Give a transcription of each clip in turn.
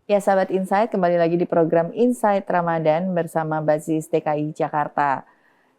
Ya, sahabat Insight, kembali lagi di program Insight Ramadan bersama Basis TKI Jakarta.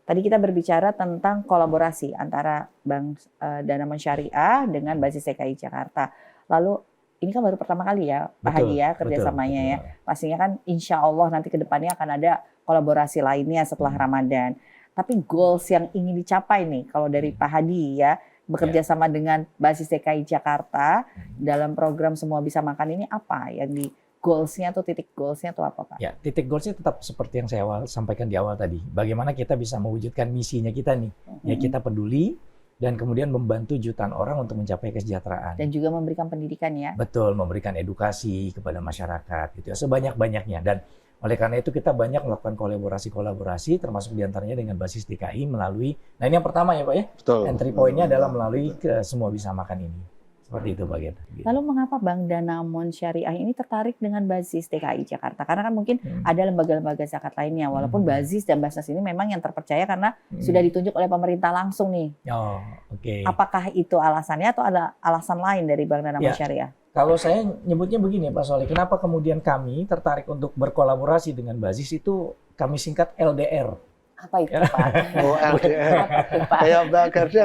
Tadi kita berbicara tentang kolaborasi antara Bank Danamon Syariah dengan Basis TKI Jakarta. Lalu ini kan baru pertama kali ya Pak Hadi ya kerjasamanya ya. Pastinya kan insya Allah nanti ke depannya akan ada kolaborasi lainnya setelah Ramadan. Tapi goals yang ingin dicapai nih kalau dari Pak Hadi ya, bekerja sama dengan Basis TKI Jakarta dalam program Semua Bisa Makan ini apa yang di goals-nya atau titik goals-nya atau apa Pak? Ya, titik goals-nya tetap seperti yang saya sampaikan di awal tadi. Bagaimana kita bisa mewujudkan misinya kita nih. Ya, kita peduli dan kemudian membantu jutaan orang untuk mencapai kesejahteraan. Dan juga memberikan pendidikan ya? Betul, memberikan edukasi kepada masyarakat gitu ya, sebanyak-banyaknya. Dan oleh karena itu kita banyak melakukan kolaborasi termasuk diantaranya dengan Basis DKI melalui, nah ini yang pertama ya Pak ya? Betul. Entry point-nya adalah melalui Semua Bisa Makan ini. Seperti itu Pak Gita. Lalu mengapa Bank Danamon Syariah ini tertarik dengan Basis TKI Jakarta? Karena kan mungkin ada lembaga-lembaga zakat lainnya, walaupun Basis dan Basnas ini memang yang terpercaya karena sudah ditunjuk oleh pemerintah langsung nih. Oh, oke. Apakah itu alasannya atau ada alasan lain dari Bank Danamon Syariah? Kalau saya nyebutnya begini Pak Soleh, kenapa kemudian kami tertarik untuk berkolaborasi dengan Basis itu kami singkat LDR. Apa itu Pak? Oh, LDR. Kayak Mbak Garda.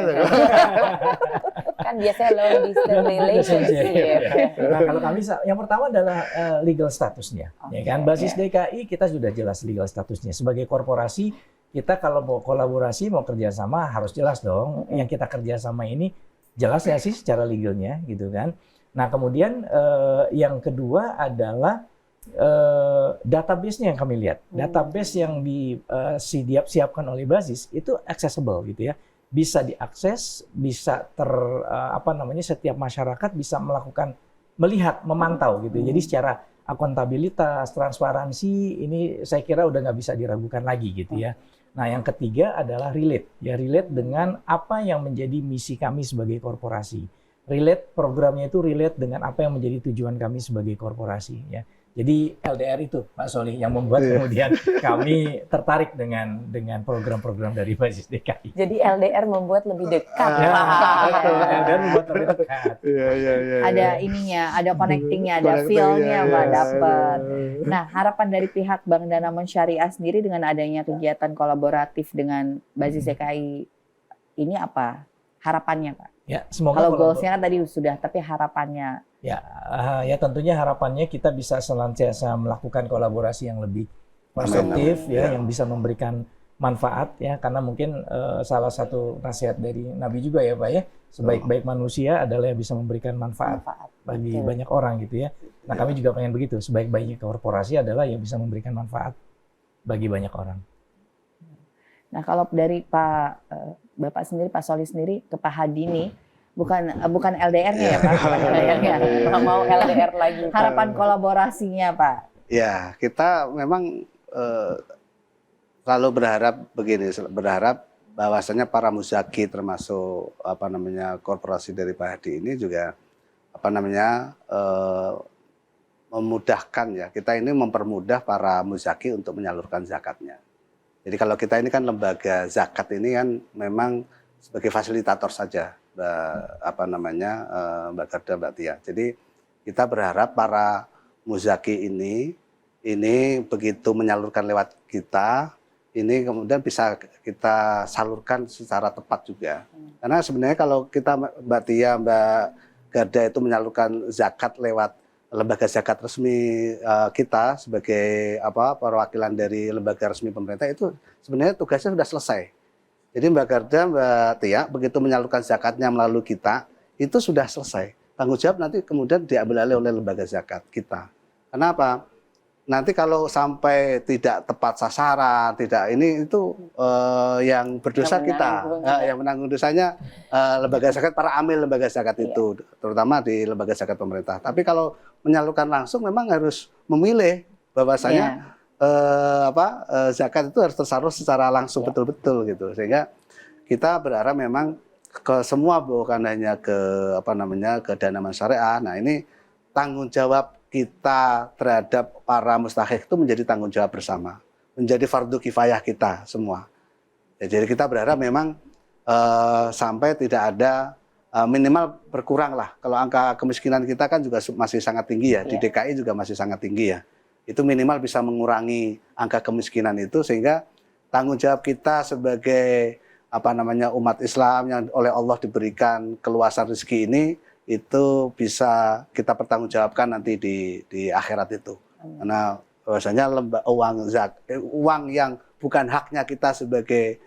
Kan biasanya long distance relationship. Nah, kalau kami yang pertama adalah legal statusnya, ya kan. Basis DKI kita sudah jelas legal statusnya sebagai korporasi. Kita kalau mau kolaborasi, mau kerjasama harus jelas dong. Yang kita kerjasama ini jelas ya sih secara legalnya, gitu kan. Nah, kemudian yang kedua adalah database-nya yang kami lihat. Database yang disiapkan oleh Basis itu accessible gitu ya. Bisa diakses, bisa setiap masyarakat bisa melihat, memantau gitu. Jadi secara akuntabilitas, transparansi ini saya kira udah nggak bisa diragukan lagi gitu ya. Nah, yang ketiga adalah relate dengan apa yang menjadi misi kami sebagai korporasi. Programnya itu relate dengan apa yang menjadi tujuan kami sebagai korporasi ya. Jadi LDR itu Pak Solih yang membuat kemudian kami tertarik dengan program-program dari Basis DKI. Jadi LDR membuat lebih dekat. LDR membuat lebih dekat. Ada ininya, ada connectingnya, ada feel-nya Pak dapat. Nah, harapan dari pihak Bank Danamon Syariah sendiri dengan adanya kegiatan kolaboratif dengan Basis DKI ini apa harapannya Pak? Ya, semoga kalau goals-nya kan tadi sudah, tapi harapannya ya tentunya harapannya kita bisa senantiasa melakukan kolaborasi yang lebih konstruktif yang bisa memberikan manfaat ya, karena mungkin salah satu nasihat dari Nabi juga ya Pak ya, sebaik-baik manusia adalah yang bisa memberikan manfaat bagi banyak orang gitu ya. Nah, kami juga pengen begitu, sebaik-baiknya korporasi adalah yang bisa memberikan manfaat bagi banyak orang. Nah, kalau dari Bapak sendiri, Pak Solih sendiri ke Pak Hadi nih, bukan LDR-nya ya Pak, nggak mau LDR lagi. Harapan kolaborasinya Pak? Ya, kita memang selalu berharap bahwasanya para muzaki termasuk korporasi dari Pak Hadi ini juga memudahkan ya. Kita ini mempermudah para muzaki untuk menyalurkan zakatnya. Jadi kalau kita ini kan lembaga zakat ini kan memang sebagai fasilitator saja, Mbak Garda, Mbak Tia. Jadi kita berharap para muzaki ini begitu menyalurkan lewat kita, ini kemudian bisa kita salurkan secara tepat juga. Karena sebenarnya kalau kita Mbak Tia, Mbak Garda itu menyalurkan zakat lewat lembaga zakat resmi kita sebagai perwakilan dari lembaga resmi pemerintah, itu sebenarnya tugasnya sudah selesai. Jadi Mbak Garda, Mbak Tia begitu menyalurkan zakatnya melalui kita, itu sudah selesai. Tanggung jawab nanti kemudian diambil alih oleh lembaga zakat kita. Kenapa? Nanti kalau sampai tidak tepat sasaran, itu yang berdosa yang menanggung dosanya lembaga zakat, para amil lembaga zakat itu, terutama di lembaga zakat pemerintah. Tapi kalau menyalurkan langsung memang harus memilih bahwasanya zakat itu harus tersalur secara langsung betul-betul gitu. Sehingga kita berharap memang ke semua, bukan hanya ke ke Danamon Syariah. Nah, ini tanggung jawab kita terhadap para mustahik itu menjadi tanggung jawab bersama, menjadi fardu kifayah kita semua. Ya, jadi kita berharap memang sampai tidak ada minimal berkurang lah. Kalau angka kemiskinan kita kan juga masih sangat tinggi ya, di Iya. DKI juga masih sangat tinggi ya. Itu minimal bisa mengurangi angka kemiskinan itu, sehingga tanggung jawab kita sebagai umat Islam yang oleh Allah diberikan keluasan rezeki ini itu bisa kita pertanggungjawabkan nanti di akhirat itu. Karena bahwasanya uang yang bukan haknya kita sebagai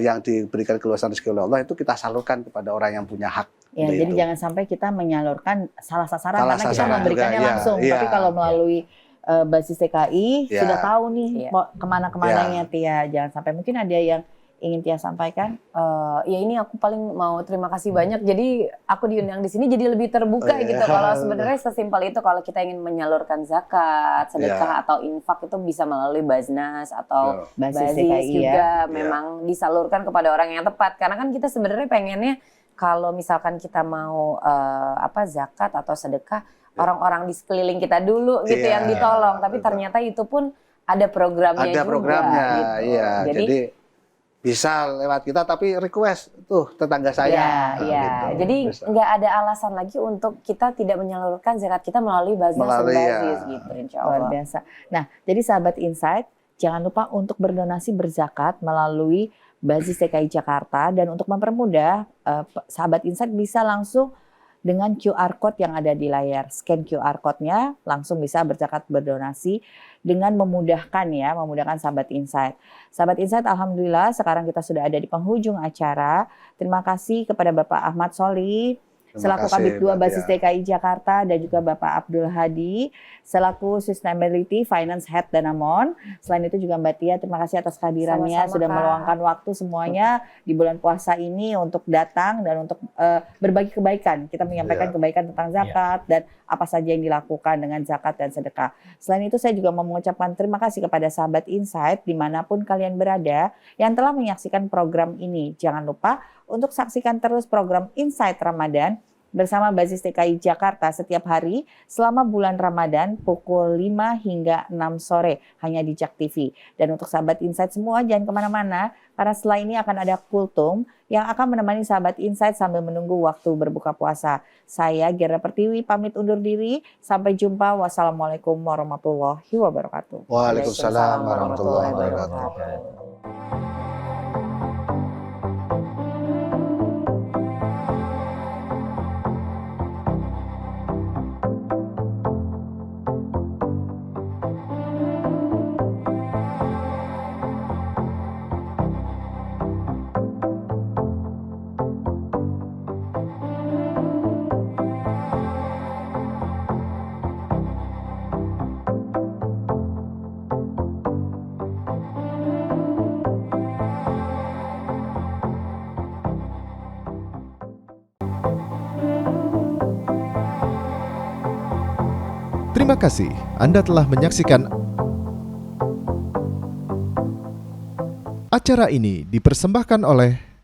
yang diberikan keluasan rezeki oleh Allah itu kita salurkan kepada orang yang punya hak. Ya, Seperti jadi itu. jangan sampai kita menyalurkan salah sasaran Salah karena kita sasaran memberikannya juga, langsung. iya, Tapi kalau melalui basis TKI Iya. sudah tahu nih Iya. kemana-kemananya Tia. Jangan sampai mungkin ada yang ingin Tia sampaikan. Ya ini aku paling mau terima kasih banyak. Jadi aku diundang di sini jadi lebih terbuka Oh, iya. gitu. Kalau sebenarnya sesimpel itu kalau kita ingin menyalurkan zakat, sedekah atau infak itu bisa melalui Baznas atau Basis Bazis TKI juga ya. memang disalurkan kepada orang yang tepat. Karena kan kita sebenarnya pengennya kalau misalkan kita mau zakat atau sedekah, orang-orang di sekeliling kita dulu gitu Iya, yang ditolong. Tapi betul. ternyata itu pun ada programnya Ada juga. programnya, gitu. iya. Jadi bisa lewat kita, tapi request tuh tetangga saya. Iya, Nah, iya. gitu. Jadi Bisa. nggak ada alasan lagi untuk kita tidak menyalurkan zakat kita melalui Baznas dan Melalui, Bazis ya. gitu, insya Luar Allah. biasa. Nah, jadi sahabat Insight, jangan lupa untuk berdonasi berzakat melalui Basis TKI Jakarta, dan untuk mempermudah sahabat Insight bisa langsung dengan QR code yang ada di layar. Scan QR code-nya langsung bisa berzakat berdonasi dengan memudahkan sahabat Insight. Sahabat Insight, alhamdulillah sekarang kita sudah ada di penghujung acara. Terima kasih kepada Bapak Ahmad Sholih selaku Kabid 2 Basis TKI Jakarta, dan juga Bapak Abdul Hadi selaku Sustainability Finance Head Danamon. Selain itu juga Mbak Tia, terima kasih atas kehadirannya. Sama-sama, sudah Kak. meluangkan waktu semuanya di bulan puasa ini untuk datang dan untuk berbagi kebaikan. Kita menyampaikan kebaikan tentang zakat dan apa saja yang dilakukan dengan zakat dan sedekah. Selain itu saya juga mau mengucapkan terima kasih kepada sahabat Insight dimanapun kalian berada yang telah menyaksikan program ini. Jangan lupa untuk saksikan terus program Insight Ramadan bersama Basis TKI Jakarta setiap hari selama bulan Ramadan pukul 5 hingga 6 sore hanya di Jak TV. Dan untuk sahabat Insight semua jangan kemana-mana, karena setelah ini akan ada Kultum yang akan menemani sahabat Insight sambil menunggu waktu berbuka puasa. Saya Gerda Pertiwi pamit undur diri. Sampai jumpa. Wassalamualaikum warahmatullahi wabarakatuh. Waalaikumsalam warahmatullahi wabarakatuh. Terima kasih Anda telah menyaksikan acara ini dipersembahkan oleh